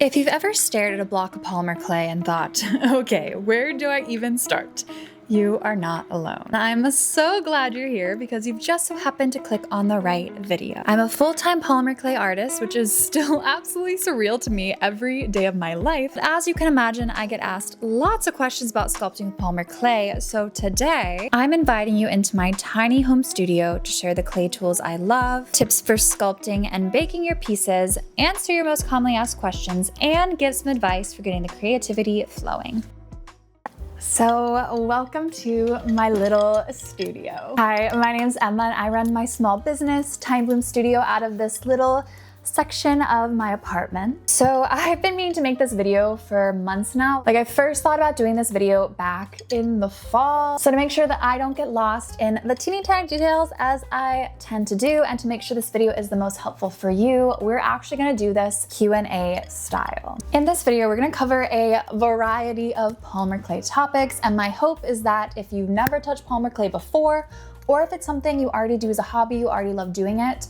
If you've ever stared at a block of polymer clay and thought, okay, where do I even start? You are not alone. I'm so glad you're here because you've just so happened to click on the right video. I'm a full-time polymer clay artist, which is still absolutely surreal to me every day of my life. As you can imagine, I get asked lots of questions about sculpting with polymer clay, so today I'm inviting you into my tiny home studio to share the clay tools I love, tips for sculpting and baking your pieces, answer your most commonly asked questions, and give some advice for getting the creativity flowing. So welcome to my little studio. Hi, my name's Emma and I run my small business, Time Bloom Studio, out of this little section of my apartment. So I've been meaning to make this video for months now. I first thought about doing this video back in the fall. So to make sure that I don't get lost in the teeny tiny details as I tend to do, and to make sure this video is the most helpful for you, we're actually gonna do this Q&A style. In this video, we're gonna cover a variety of polymer clay topics, and my hope is that if you've never touched polymer clay before, or if it's something you already do as a hobby, you already love doing it,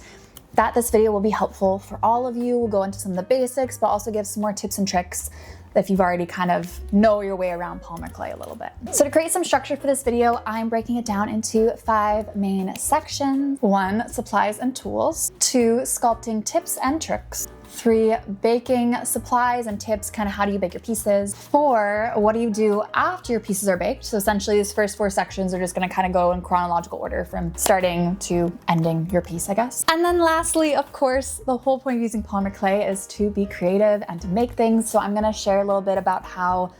that this video will be helpful for all of you. We'll go into some of the basics, but also give some more tips and tricks if you've already kind of know your way around polymer clay a little bit. So to create some structure for this video, I'm breaking it down into 5 main sections. 1, supplies and tools. 2, sculpting tips and tricks. 3, baking supplies and tips, kind of how do you bake your pieces. 4, what do you do after your pieces are baked? So essentially these first 4 sections are just gonna kind of go in chronological order from starting to ending your piece, I guess. And then lastly, of course, the whole point of using polymer clay is to be creative and to make things. So I'm gonna share a little bit about how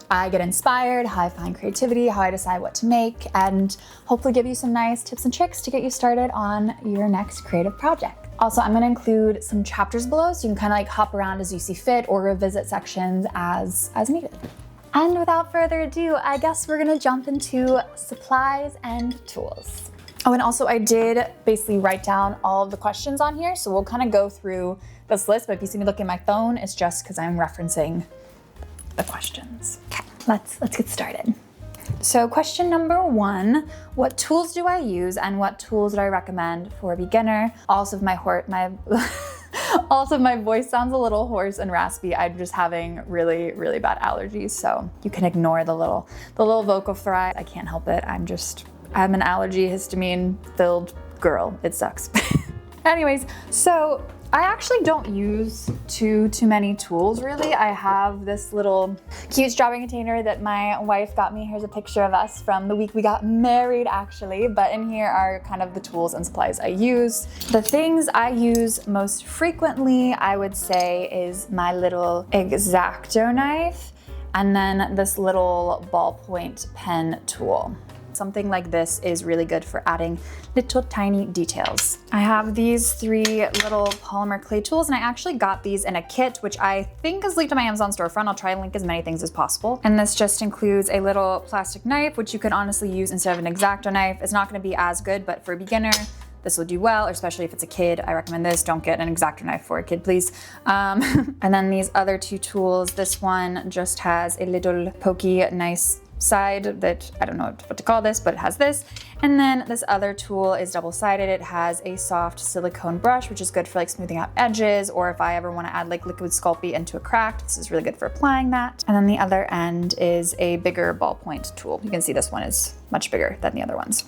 I get inspired, how I find creativity, how I decide what to make, and hopefully give you some nice tips and tricks to get you started on your next creative project. Also, I'm gonna include some chapters below so you can kind of hop around as you see fit or revisit sections as needed. And without further ado, I guess we're gonna jump into supplies and tools. Oh, and also I did basically write down all of the questions on here, so we'll kind of go through this list, but if you see me look at my phone, it's just because I'm referencing the questions. Okay, let's get started. So question number 1, what tools do I use and what tools do I recommend for a beginner? Also, if my voice sounds a little hoarse and raspy, I'm just having really, really bad allergies. So you can ignore the little vocal fry. I can't help it. I'm an allergy histamine filled girl. It sucks. Anyways, so I actually don't use too many tools, really. I have this little cute strawberry container that my wife got me. Here's a picture of us from the week we got married, actually. But in here are kind of the tools and supplies I use. The things I use most frequently, I would say, is my little X-Acto knife, and then this little ballpoint pen tool. Something like this is really good for adding little tiny details. I have these 3 little polymer clay tools, and I actually got these in a kit, which I think is linked to my Amazon storefront. I'll try and link as many things as possible. And this just includes a little plastic knife, which you could honestly use instead of an X-Acto knife. It's not gonna be as good, but for a beginner, this will do well, especially if it's a kid. I recommend this. Don't get an X-Acto knife for a kid, please. And then these other 2 tools, this one just has a little pokey, nice side that I don't know what to call this, but it has this. And then this other tool is double-sided. It has a soft silicone brush, which is good for smoothing out edges, or if I ever want to add liquid Sculpey into a craft, this is really good for applying that. And then the other end is a bigger ballpoint tool. You can see this one is much bigger than the other ones.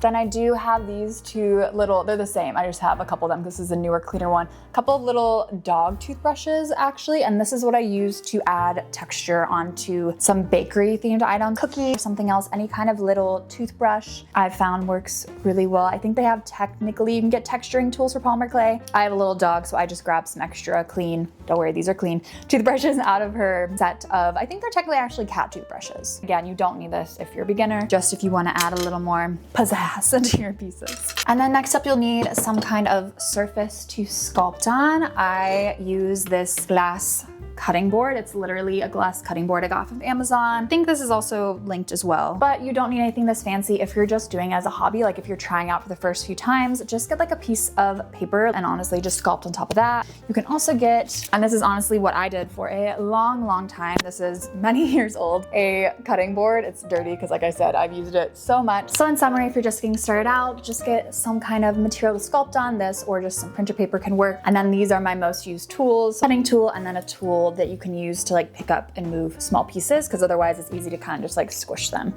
Then I do have these 2 little, they're the same, I just have a couple of them. This is a newer, cleaner one. A couple of little dog toothbrushes, actually, and this is what I use to add texture onto some bakery themed item, cookie, something else, any kind of little toothbrush I've found works really well. I think they have technically, you can get texturing tools for polymer clay. I have a little dog, so I just grabbed some extra clean, don't worry, these are clean, toothbrushes out of her set of, I think they're technically actually cat toothbrushes. Again, you don't need this if you're a beginner, just if you want to add a little more pizzazz into your pieces. And then next up, you'll need some kind of surface to sculpt on. I use this glass cutting board. It's literally a glass cutting board I got off of Amazon. I think this is also linked as well, but you don't need anything this fancy if you're just doing it as a hobby. If you're trying out for the first few times, just get a piece of paper and honestly just sculpt on top of that. You can also get, and this is honestly what I did for a long time, this is many years old, a cutting board. It's dirty because like I said, I've used it so much. So in summary, if you're just getting started out, just get some kind of material to sculpt on. This or just some printer paper can work. And then these are my most used tools, cutting tool, and then a tool mold that you can use to like pick up and move small pieces, because otherwise it's easy to kind of just like squish them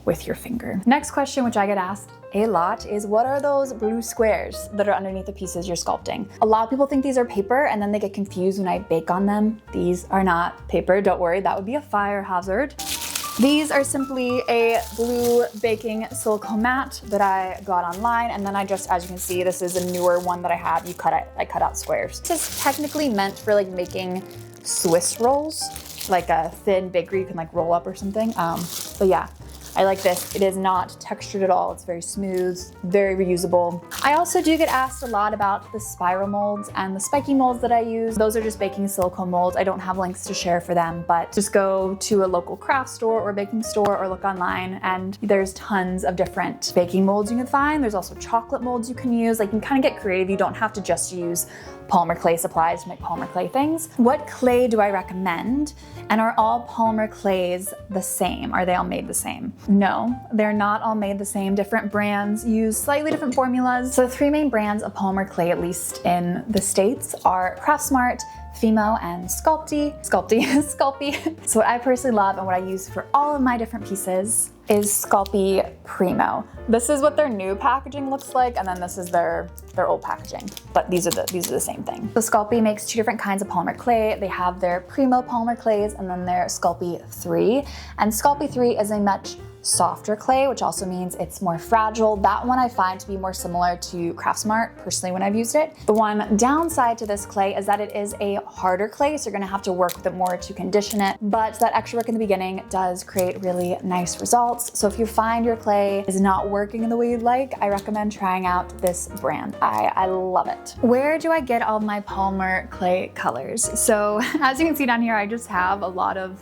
with your finger. Next question, which I get asked a lot, is what are those blue squares that are underneath the pieces you're sculpting? A lot of people think these are paper and then they get confused when I bake on them. These are not paper, don't worry, that would be a fire hazard. These are simply a blue baking silicone mat that I got online, and then I just, as you can see, this is a newer one that I have. I cut out squares. This is technically meant for like making Swiss rolls, like a thin bakery you can like roll up or something. But yeah, I like this. It is not textured at all. It's very smooth, very reusable. I also do get asked a lot about the spiral molds and the spiky molds that I use. Those are just baking silicone molds. I don't have links to share for them, but just go to a local craft store or baking store or look online, and there's tons of different baking molds you can find. There's also chocolate molds you can use. Like, you can kind of get creative. You don't have to just use polymer clay supplies to make polymer clay things. What clay do I recommend? And are all polymer clays the same? Are they all made the same? No, they're not all made the same. Different brands use slightly different formulas. So the three main brands of polymer clay, at least in the States, are Craftsmart, Fimo, and Sculpty. So what I personally love and what I use for all of my different pieces is Sculpey Primo. This is what their new packaging looks like, and then this is their old packaging. But these are the same thing. So Sculpey makes two different kinds of polymer clay. They have their Primo polymer clays and then their Sculpey 3. And Sculpey 3 is a much softer clay, which also means it's more fragile. That one I find to be more similar to Craftsmart, personally, when I've used it. The one downside to this clay is that it is a harder clay, so you're gonna have to work with it more to condition it. But that extra work in the beginning does create really nice results. So if you find your clay is not working in the way you'd like, I recommend trying out this brand. I love it. Where do I get all of my polymer clay colors? So as you can see down here, I just have a lot of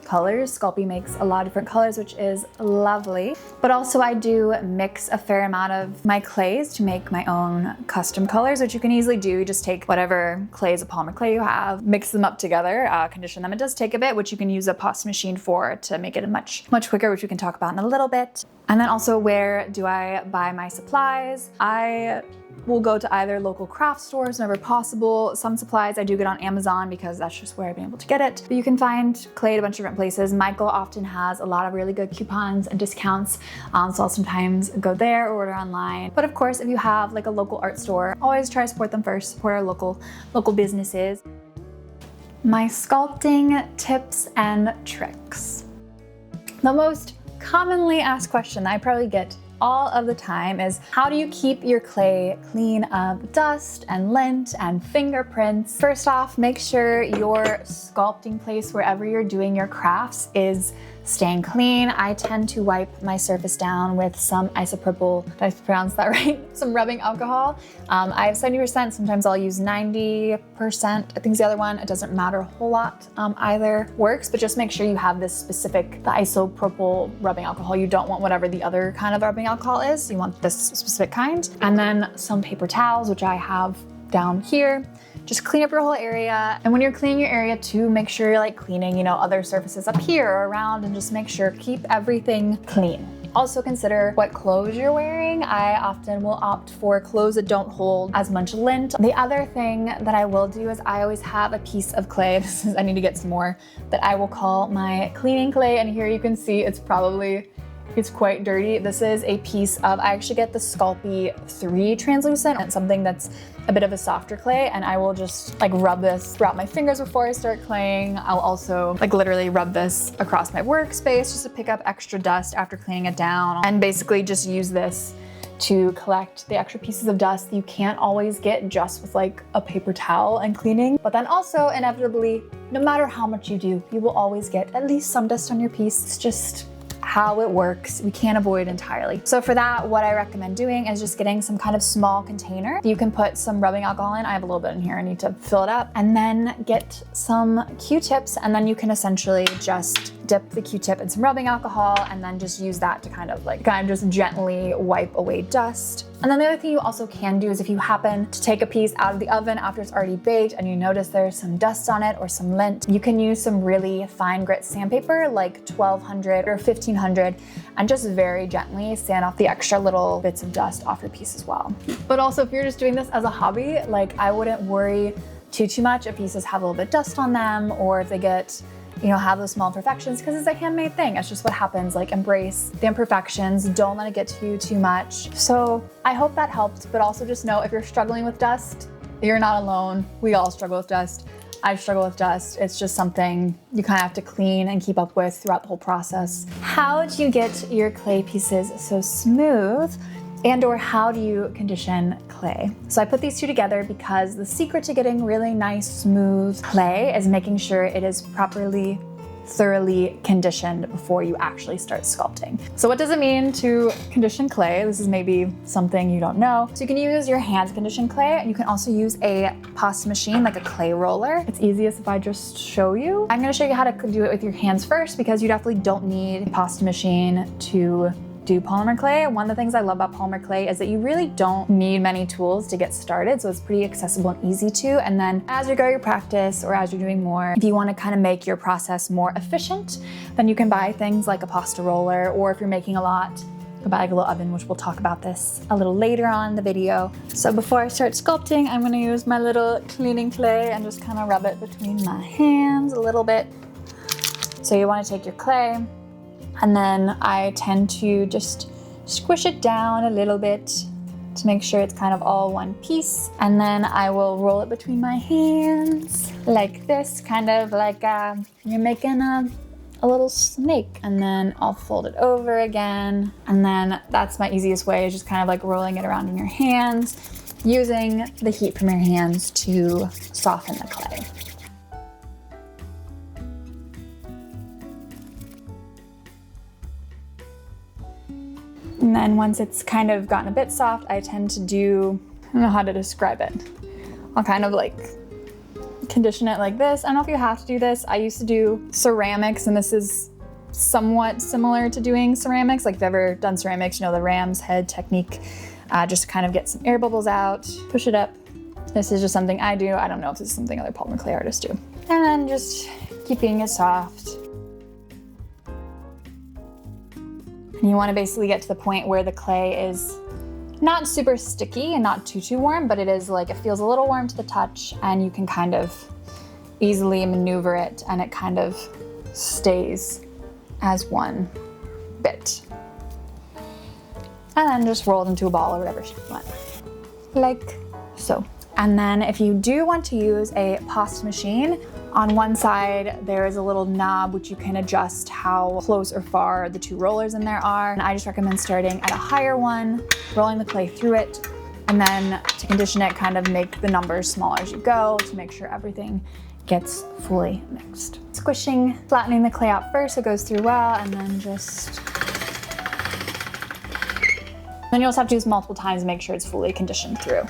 colors. Sculpey makes a lot of different colors, which is lovely. But also I do mix a fair amount of my clays to make my own custom colors, which you can easily do. You just take whatever clays of polymer clay you have, mix them up together, condition them. It does take a bit, which you can use a pasta machine for to make it much quicker, which we can talk about in a little bit. And then also, where do I buy my supplies? I will go to either local craft stores whenever possible. Some supplies I do get on Amazon because that's just where I've been able to get it. But you can find clay at a bunch of different places. Michael often has a lot of really good coupons and discounts, so I'll sometimes go there or order online. But of course, if you have like a local art store, always try to support them first, support our local businesses. My sculpting tips and tricks. The most commonly asked question that I probably get all of the time is, how do you keep your clay clean of dust and lint and fingerprints? First off, make sure your sculpting place, wherever you're doing your crafts, is staying clean. I tend to wipe my surface down with some isopropyl, did I pronounce that right? Some rubbing alcohol. I have 70%, sometimes I'll use 90%. I think it's the other one. It doesn't matter a whole lot. Either works, but just make sure you have this specific, the isopropyl rubbing alcohol. You don't want whatever the other kind of rubbing alcohol is. You want this specific kind. And then some paper towels, which I have down here. Just clean up your whole area. And when you're cleaning your area too, make sure you're like cleaning, other surfaces up here or around, and just make sure, keep everything clean. Also consider what clothes you're wearing. I often will opt for clothes that don't hold as much lint. The other thing that I will do is I always have a piece of clay, I need to get some more, that I will call my cleaning clay. And here you can see it's quite dirty. This is a piece of, I actually get the Sculpey 3 translucent, and something that's a bit of a softer clay, and I will just like rub this throughout my fingers before I start claying. I'll also like literally rub this across my workspace just to pick up extra dust after cleaning it down, and basically just use this to collect the extra pieces of dust that you can't always get just with like a paper towel and cleaning. But then also, inevitably, no matter how much you do, you will always get at least some dust on your piece. It's just how it works. We can't avoid it entirely. So for that, what I recommend doing is just getting some kind of small container. You can put some rubbing alcohol in. I have a little bit in here. I need to fill it up. And then get some Q-tips, and then you can essentially just dip the Q-tip in some rubbing alcohol and then just use that to kind of just gently wipe away dust. And then the other thing you also can do is, if you happen to take a piece out of the oven after it's already baked and you notice there's some dust on it or some lint, you can use some really fine grit sandpaper, like 1200 or 1500, and just very gently sand off the extra little bits of dust off your piece as well. But also, if you're just doing this as a hobby, like, I wouldn't worry too much, if pieces have a little bit of dust on them, or if they get, have those small imperfections, because it's a handmade thing. It's just what happens. Like, embrace the imperfections. Don't let it get to you too much. So I hope that helped, but also just know if you're struggling with dust, you're not alone. We all struggle with dust. I struggle with dust. It's just something you kind of have to clean and keep up with throughout the whole process. How do you get your clay pieces so smooth? And or how do you condition clay? So I put these two together because the secret to getting really nice, smooth clay is making sure it is properly, thoroughly conditioned before you actually start sculpting. So what does it mean to condition clay? This is maybe something you don't know. So you can use your hand to condition clay, and you can also use a pasta machine, like a clay roller. It's easiest if I just show you. I'm gonna show you how to do it with your hands first, because you definitely don't need a pasta machine to do polymer clay. One of the things I love about polymer clay is that you really don't need many tools to get started, so it's pretty accessible and easy to. And then as you go your practice, or as you're doing more, if you want to kind of make your process more efficient, then you can buy things like a pasta roller, or if you're making a lot, you can buy like a little oven, which we'll talk about this a little later on in the video. So before I start sculpting, I'm going to use my little cleaning clay and just kind of rub it between my hands a little bit. So you want to take your clay, and then I tend to just squish it down a little bit to make sure it's kind of all one piece. And then I will roll it between my hands like this, kind of like you're making a little snake. And then I'll fold it over again. And then that's my easiest way, is just kind of like rolling it around in your hands, using the heat from your hands to soften the clay. And then once it's kind of gotten a bit soft, I tend to do, I don't know how to describe it. I'll kind of like condition it like this. I don't know if you have to do this. I used to do ceramics, and this is somewhat similar to doing ceramics. Like if you've ever done ceramics, the ram's head technique, just to kind of get some air bubbles out, push it up. This is just something I do. I don't know if this is something other polymer clay artists do. And then just keeping it soft. And you want to basically get to the point where the clay is not super sticky and not too warm, but it is like, it feels a little warm to the touch, and you can kind of easily maneuver it, and it kind of stays as one bit. And then just roll it into a ball or whatever you want, like so. And then if you do want to use a pasta machine, on one side there is a little knob which you can adjust how close or far the two rollers in there are. And I just recommend starting at a higher one, rolling the clay through it, and then to condition it, kind of make the numbers smaller as you go to make sure everything gets fully mixed. Squishing, flattening the clay out first so it goes through well, and then just... Then you also have to do this multiple times to make sure it's fully conditioned through.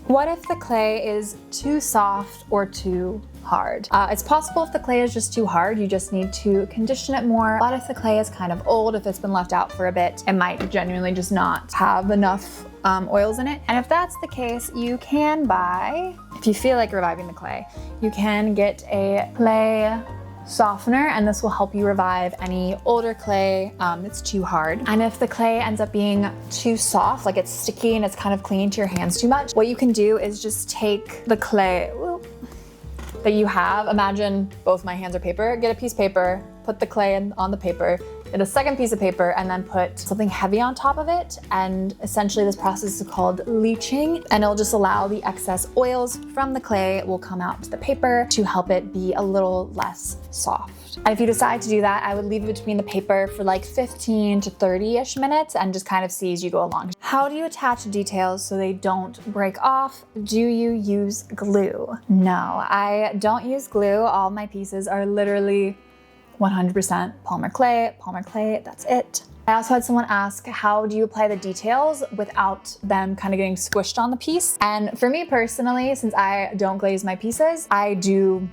What if the clay is too soft or too hard? It's possible if the clay is just too hard, you just need to condition it more. But if the clay is kind of old, if it's been left out for a bit, it might genuinely just not have enough oils in it. And if that's the case, you can buy, if you feel like reviving the clay, you can get a clay softener, and this will help you revive any older clay that's too hard. And if the clay ends up being too soft, like it's sticky and it's kind of clinging to your hands too much, what you can do is just take the clay that you have. Imagine both my hands are paper. Get a piece of paper, put the clay on the paper, get a second piece of paper, and then put something heavy on top of it. And essentially this process is called leaching, and it'll just allow the excess oils from the clay will come out to the paper to help it be a little less soft. And if you decide to do that, I would leave it between the paper for like 15 to 30-ish minutes and just kind of see as you go along. How do you attach details so they don't break off? Do you use glue? No, I don't use glue. All my pieces are literally 100% polymer clay, that's it. I also had someone ask, how do you apply the details without them kind of getting squished on the piece? And for me personally, since I don't glaze my pieces, I do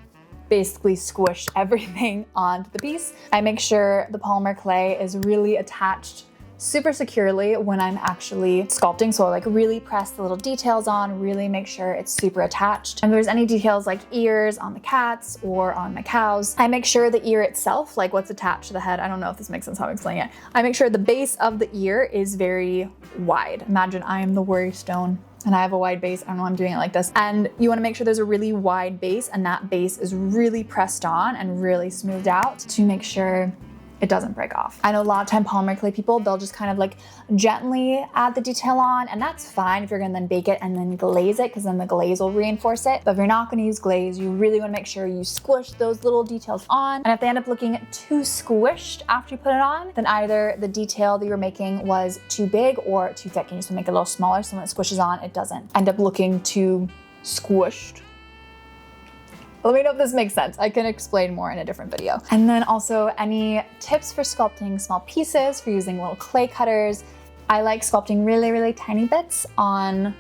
basically squish everything onto the piece. I make sure the polymer clay is really attached super securely when I'm actually sculpting. So I'll like really press the little details on, really make sure it's super attached. And if there's any details like ears on the cats or on my cows, I make sure the ear itself, like what's attached to the head, I don't know if this makes sense how I'm explaining it. I make sure the base of the ear is very wide. Imagine I am the worry stone and I have a wide base. I don't know, I'm doing it like this. And you wanna make sure there's a really wide base and that base is really pressed on and really smoothed out to make sure it doesn't break off. I know a lot of time polymer clay people, they'll just kind of like gently add the detail on, and that's fine if you're gonna then bake it and then glaze it, because then the glaze will reinforce it. But if you're not gonna use glaze, you really wanna make sure you squish those little details on. And if they end up looking too squished after you put it on, then either the detail that you were making was too big or too thick. You just wanna make it a little smaller so when it squishes on, it doesn't end up looking too squished. Let me know if this makes sense. I can explain more in a different video. And then also any tips for sculpting small pieces, for using little clay cutters. I like sculpting really, really tiny bits on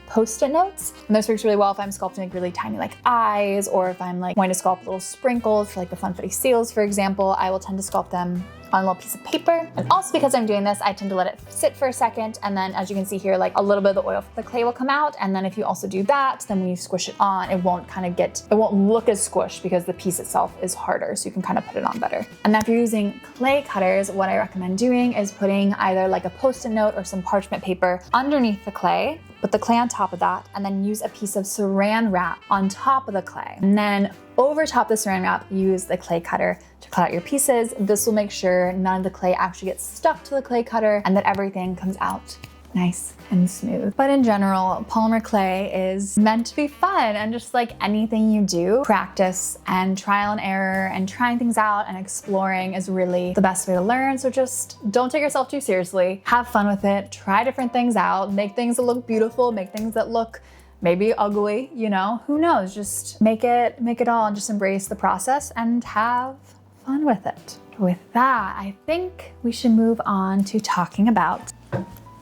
Post-it notes. And this works really well if I'm sculpting like really tiny like eyes, or if I'm like wanting to sculpt little sprinkles for like the funfetti seals, for example. I will tend to sculpt them on a little piece of paper. And also because I'm doing this, I tend to let it sit for a second. And then as you can see here, like a little bit of the oil from the clay will come out. And then if you also do that, then when you squish it on, it won't look as squished because the piece itself is harder. So you can kind of put it on better. And then if you're using clay cutters, what I recommend doing is putting either like a Post-it note or some parchment paper underneath the clay, put the clay on top of that, and then use a piece of saran wrap on top of the clay. And then over top the saran wrap, use the clay cutter to cut out your pieces. This will make sure none of the clay actually gets stuck to the clay cutter and that everything comes out nice and smooth. But in general, polymer clay is meant to be fun, and just like anything you do, practice and trial and error and trying things out and exploring is really the best way to learn. So just don't take yourself too seriously, have fun with it, try different things out, make things that look beautiful, make things that look maybe ugly, you know, who knows? Just make it all and just embrace the process and have fun with it. With that, I think we should move on to talking about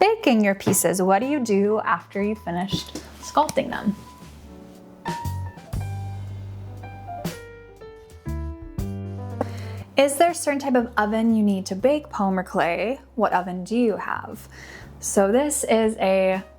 baking your pieces. What do you do after you've finished sculpting them? Is there a certain type of oven you need to bake polymer clay? What oven do you have? So this is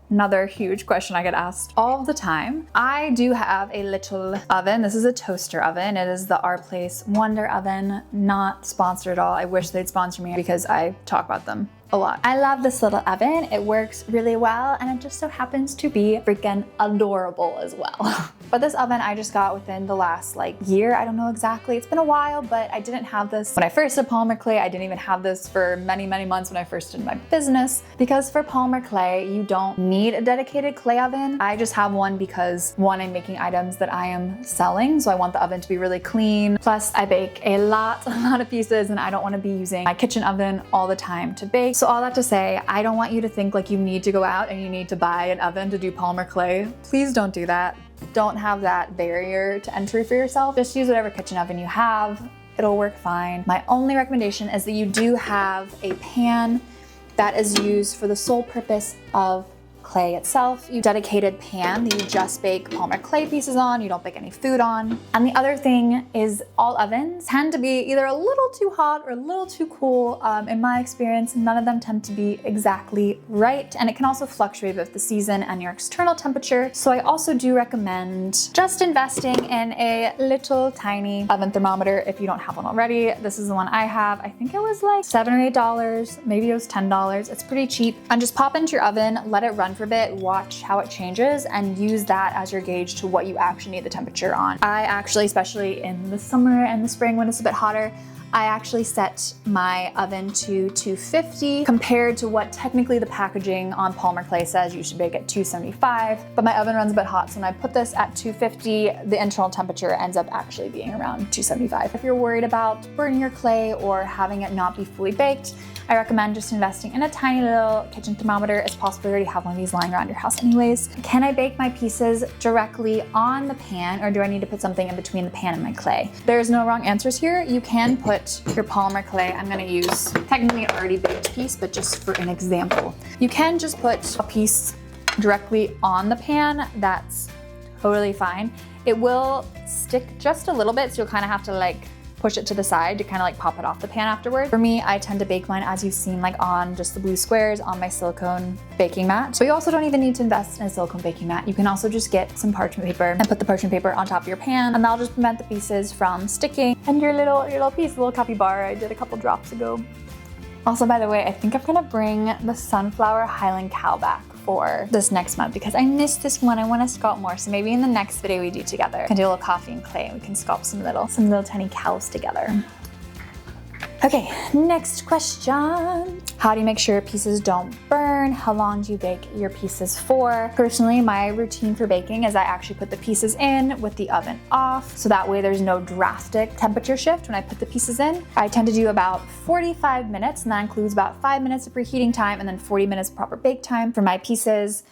another huge question I get asked all the time. I do have a little oven. This is a toaster oven. It is the Our Place Wonder Oven, not sponsored at all. I wish they'd sponsor me because I talk about them a lot. I love this little oven. It works really well, and it just so happens to be freaking adorable as well. But this oven I just got within the last like year. I don't know exactly. It's been a while, but I didn't have this when I first did polymer clay. I didn't even have this for many, many months when I first did my business, because for polymer clay, you don't need a dedicated clay oven. I just have one because one, I'm making items that I am selling, so I want the oven to be really clean. Plus I bake a lot of pieces, and I don't want to be using my kitchen oven all the time to bake. So all that to say, I don't want you to think like you need to go out and you need to buy an oven to do polymer clay. Please don't do that. Don't have that barrier to entry for yourself. Just use whatever kitchen oven you have. It'll work fine. My only recommendation is that you do have a pan that is used for the sole purpose of clay itself. You dedicated pan that you just bake polymer clay pieces on, you don't bake any food on. And the other thing is all ovens tend to be either a little too hot or a little too cool. In my experience, none of them tend to be exactly right. And it can also fluctuate with the season and your external temperature. So I also do recommend just investing in a little tiny oven thermometer if you don't have one already. This is the one I have. I think it was like $7 or $8, maybe it was $10. It's pretty cheap. And just pop into your oven, let it run for a bit, watch how it changes, and use that as your gauge to what you actually need the temperature on. I actually, especially in the summer and the spring when it's a bit hotter, I actually set my oven to 250 compared to what technically the packaging on polymer clay says you should bake at 275, but my oven runs a bit hot, so when I put this at 250, the internal temperature ends up actually being around 275. If you're worried about burning your clay or having it not be fully baked, I recommend just investing in a tiny little kitchen thermometer. It's possible you already have one of these lying around your house anyways. Can I bake my pieces directly on the pan, or do I need to put something in between the pan and my clay? There's no wrong answers here. You can put your polymer clay, I'm gonna use technically an already baked piece, but just for an example. You can just put a piece directly on the pan. That's totally fine. It will stick just a little bit, so you'll kind of have to like push it to the side to kind of like pop it off the pan afterward. For me, I tend to bake mine as you've seen, like on just the blue squares on my silicone baking mat. But you also don't even need to invest in a silicone baking mat. You can also just get some parchment paper and put the parchment paper on top of your pan, and that'll just prevent the pieces from sticking. And your little piece, little capybara I did a couple drops ago. Also, by the way, I think I'm gonna bring the Sunflower Highland cow back for this next month because I missed this one. I want to sculpt more. So maybe in the next video we do together, we can do a little coffee and clay and we can sculpt some little tiny cows together. Okay, next question. How do you make sure pieces don't burn? How long do you bake your pieces for? Personally, my routine for baking is I actually put the pieces in with the oven off, so that way there's no drastic temperature shift when I put the pieces in. I tend to do about 45 minutes, and that includes about 5 minutes of preheating time and then 40 minutes of proper bake time for my pieces.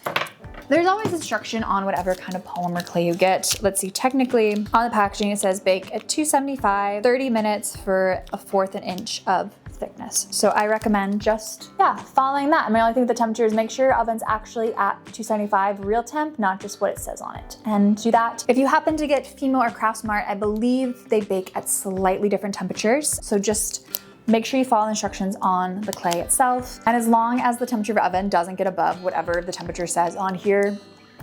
There's always instruction on whatever kind of polymer clay you get. Let's see, technically on the packaging it says bake at 275, 30 minutes for 1/4 inch of thickness. So I recommend just, following that. My only thing with the temperature is make sure your oven's actually at 275 real temp, not just what it says on it. And do that. If you happen to get Female or Craftsmart, I believe they bake at slightly different temperatures. So just make sure you follow the instructions on the clay itself. And as long as the temperature of your oven doesn't get above whatever the temperature says on here,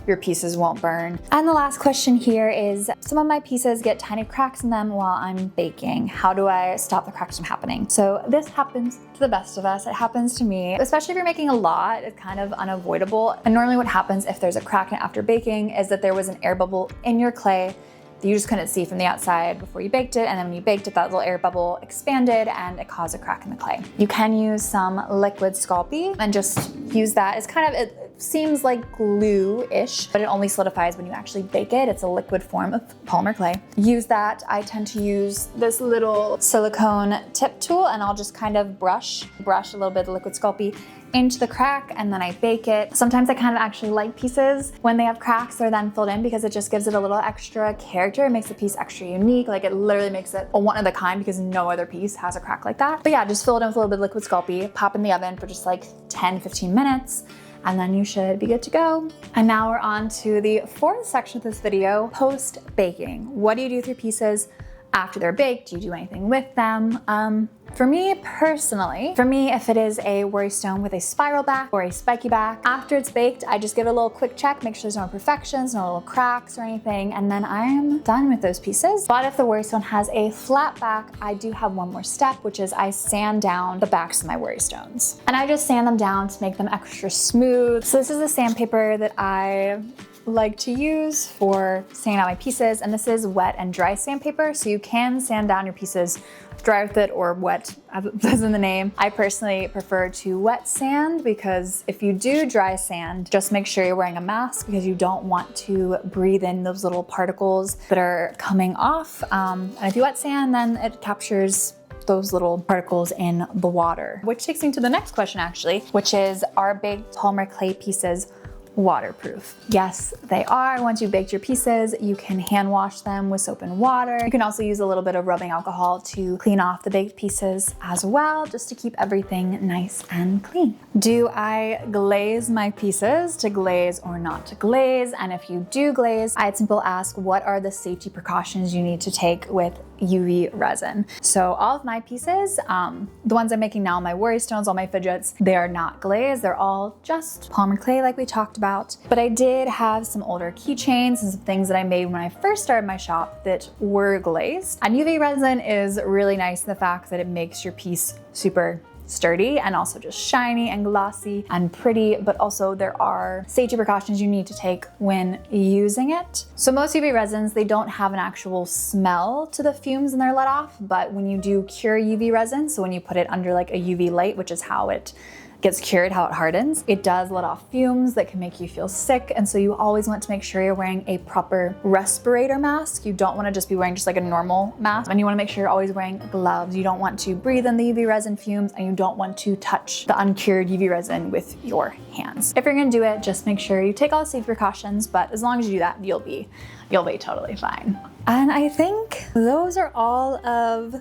your pieces won't burn. And the last question here is, some of my pieces get tiny cracks in them while I'm baking. How do I stop the cracks from happening? So this happens to the best of us. It happens to me, especially if you're making a lot, it's kind of unavoidable. And normally what happens if there's a crack in it after baking is that there was an air bubble in your clay that you just couldn't see from the outside before you baked it, and then when you baked it, that little air bubble expanded and it caused a crack in the clay. You can use some liquid Sculpting and just use that. It's kind of, it seems like glue-ish, but it only solidifies when you actually bake it. It's a liquid form of polymer clay. Use that. I tend to use this little silicone tip tool, and I'll just kind of brush a little bit of liquid Sculpting into the crack, and then I bake it. Sometimes I kind of actually like pieces when they have cracks they're then filled in because it just gives it a little extra character. It makes the piece extra unique. Like it literally makes it a one of a kind because no other piece has a crack like that. But yeah, just fill it in with a little bit of liquid Sculpting, pop in the oven for just like 10-15 minutes, and then you should be good to go. And now we're on to the fourth section of this video, post-baking. What do you do with your pieces after they're baked? Do you do anything with them? For me personally, if it is a worry stone with a spiral back or a spiky back, after it's baked, I just give it a little quick check, make sure there's no imperfections, no little cracks or anything, and then I am done with those pieces. But if the worry stone has a flat back, I do have one more step, which is I sand down the backs of my worry stones. And I just sand them down to make them extra smooth. So this is the sandpaper that I like to use for sanding out my pieces, and this is wet and dry sandpaper, so you can sand down your pieces dry with it or wet, as it says in the name. I personally prefer to wet sand because if you do dry sand, just make sure you're wearing a mask because you don't want to breathe in those little particles that are coming off. And if you wet sand, then it captures those little particles in the water. Which takes me to the next question actually, which is, are baked polymer clay pieces waterproof? Yes, they are. Once you've baked your pieces, you can hand wash them with soap and water. You can also use a little bit of rubbing alcohol to clean off the baked pieces as well, just to keep everything nice and clean. Do I glaze my pieces, to glaze or not to glaze? And if you do glaze, I had some people ask, what are the safety precautions you need to take with UV resin? So all of my pieces, the ones I'm making now, my worry stones, all my fidgets, they are not glazed. They're all just polymer clay like we talked about. But I did have some older keychains and some things that I made when I first started my shop that were glazed. And UV resin is really nice in the fact that it makes your piece super sturdy and also just shiny and glossy and pretty, but also there are safety precautions you need to take when using it. So most UV resins, they don't have an actual smell to the fumes when they're let off, but when you do cure UV resin, so when you put it under like a UV light, which is how it gets cured, how it hardens, it does let off fumes that can make you feel sick. And so you always want to make sure you're wearing a proper respirator mask. You don't want to just be wearing just like a normal mask, and you want to make sure you're always wearing gloves. You don't want to breathe in the UV resin fumes, and you don't want to touch the uncured UV resin with your hands. If you're going to do it, just make sure you take all the safety precautions, but as long as you do that, you'll be totally fine. And I think those are all of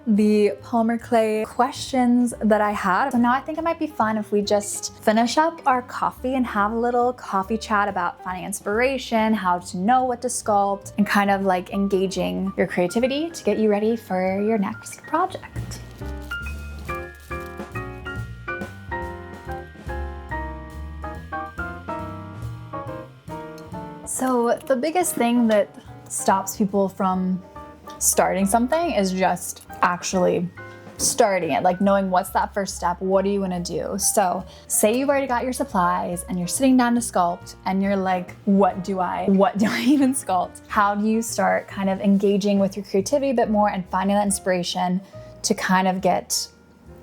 the polymer clay questions that I had. So now I think it might be fun if we just finish up our coffee and have a little coffee chat about finding inspiration, how to know what to sculpt, and kind of like engaging your creativity to get you ready for your next project. So the biggest thing that stops people from starting something is just actually starting it, like knowing what's that first step, what are you gonna do? So say you've already got your supplies and you're sitting down to sculpt and you're like, what do I even sculpt? How do you start kind of engaging with your creativity a bit more and finding that inspiration to kind of get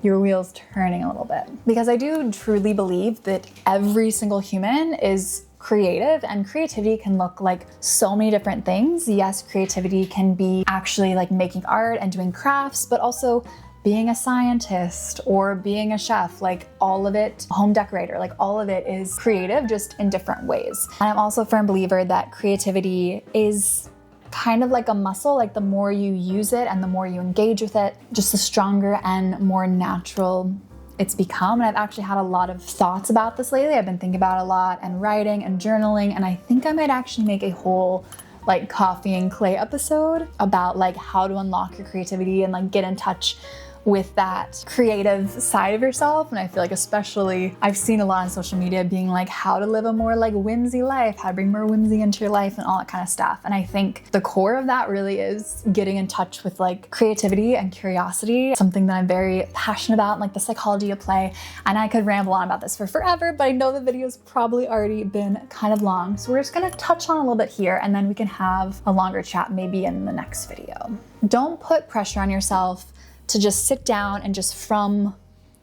your wheels turning a little bit? Because I do truly believe that every single human is creative, and creativity can look like so many different things. Yes, creativity can be actually like making art and doing crafts, but also being a scientist or being a chef, like all of it, home decorator, like all of it is creative, just in different ways. And I'm also a firm believer that creativity is kind of like a muscle. Like the more you use it and the more you engage with it, just the stronger and more natural it's become. And I've actually had a lot of thoughts about this lately. I've been thinking about it a lot and writing and journaling, and I think I might actually make a whole like coffee and clay episode about like how to unlock your creativity and like get in touch with that creative side of yourself. And I feel like especially I've seen a lot on social media being like how to live a more like whimsy life, how to bring more whimsy into your life and all that kind of stuff. And I think the core of that really is getting in touch with like creativity and curiosity, something that I'm very passionate about, like the psychology of play. And I could ramble on about this for forever, but I know the video's probably already been kind of long. So we're just gonna touch on a little bit here and then we can have a longer chat maybe in the next video. Don't put pressure on yourself to just sit down and just from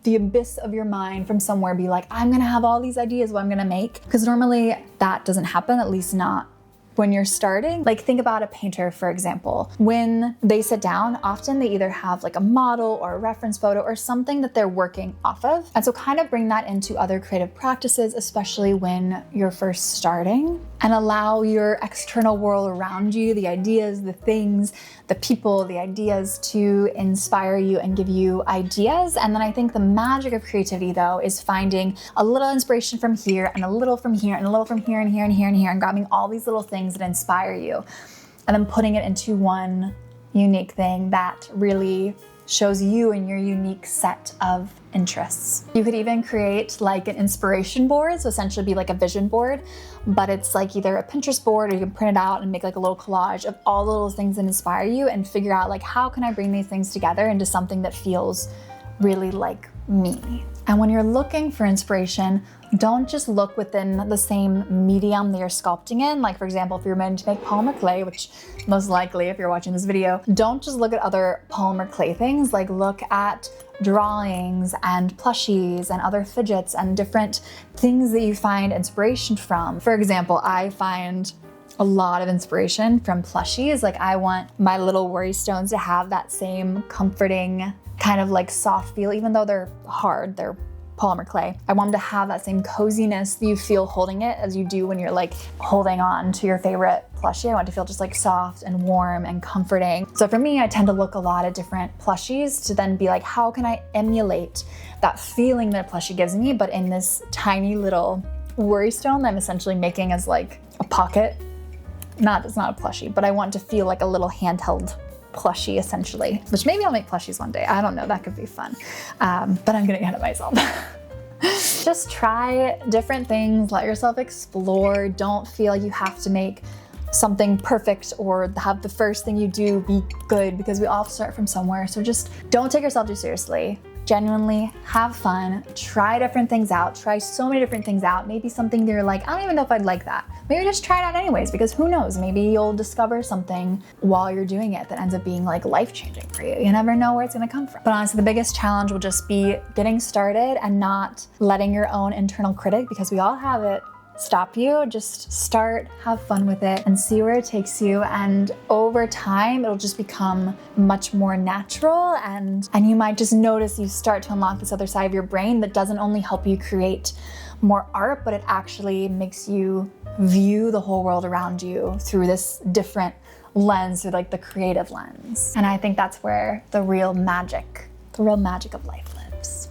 the abyss of your mind from somewhere be like, I'm gonna have all these ideas what I'm gonna make. Because normally that doesn't happen, at least not when you're starting. Like think about a painter, for example. When they sit down, often they either have like a model or a reference photo or something that they're working off of. And so kind of bring that into other creative practices, especially when you're first starting, and allow your external world around you, the ideas, the things, the people, the ideas to inspire you and give you ideas. And then I think the magic of creativity though is finding a little inspiration from here and a little from here and a little from here and here and here and here and grabbing all these little things that inspire you and then putting it into one unique thing that really shows you and your unique set of interests. You could even create like an inspiration board, so essentially be like a vision board, but it's like either a Pinterest board or you can print it out and make like a little collage of all the little things that inspire you and figure out like how can I bring these things together into something that feels really like me. And when you're looking for inspiration, don't just look within the same medium that you're sculpting in. Like for example, if you're meant to make polymer clay, which most likely if you're watching this video, don't just look at other polymer clay things, like look at drawings and plushies and other fidgets and different things that you find inspiration from. For example, I find a lot of inspiration from plushies. Like I want my little worry stones to have that same comforting kind of like soft feel, even though they're hard, they're polymer clay. I want them to have that same coziness that you feel holding it as you do when you're like holding on to your favorite plushie. I want it to feel just like soft and warm and comforting. So for me, I tend to look a lot at different plushies to then be like, how can I emulate that feeling that a plushie gives me, but in this tiny little worry stone that I'm essentially making as like a pocket. It's not a plushie, but I want to feel like a little handheld plushie essentially, which maybe I'll make plushies one day. I don't know, that could be fun. But I'm gonna get it myself. Just try different things, let yourself explore. Don't feel like you have to make something perfect or have the first thing you do be good, because we all start from somewhere. So just don't take yourself too seriously. Genuinely have fun, try different things out, try so many different things out. Maybe something that you're like, I don't even know if I'd like that. Maybe just try it out anyways, because who knows, maybe you'll discover something while you're doing it that ends up being like life-changing for you. You never know where it's gonna come from. But honestly, the biggest challenge will just be getting started and not letting your own internal critic, because we all have it, stop you. Just start, have fun with it, and see where it takes you. And over time, it'll just become much more natural, and you might just notice you start to unlock this other side of your brain that doesn't only help you create more art, but it actually makes you view the whole world around you through this different lens, through like the creative lens. And I think that's where the real magic of life lives.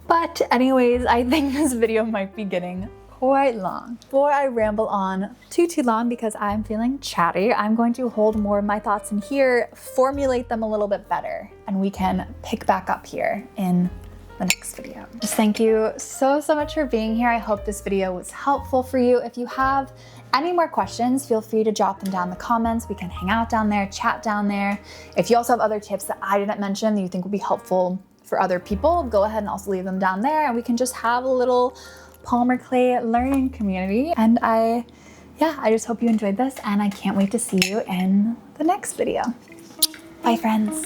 But anyways, I think this video might be getting quite long. Before I ramble on too long because I'm feeling chatty, I'm going to hold more of my thoughts in here, formulate them a little bit better, and we can pick back up here in the next video. Just thank you so much for being here. I hope this video was helpful for you. If you have any more questions, feel free to drop them down in the comments. We can hang out down there, chat down there. If you also have other tips that I didn't mention that you think would be helpful for other people, go ahead and also leave them down there, and we can just have a little Polymer clay learning community. And I just hope you enjoyed this, and I can't wait to see you in the next video. Bye, friends.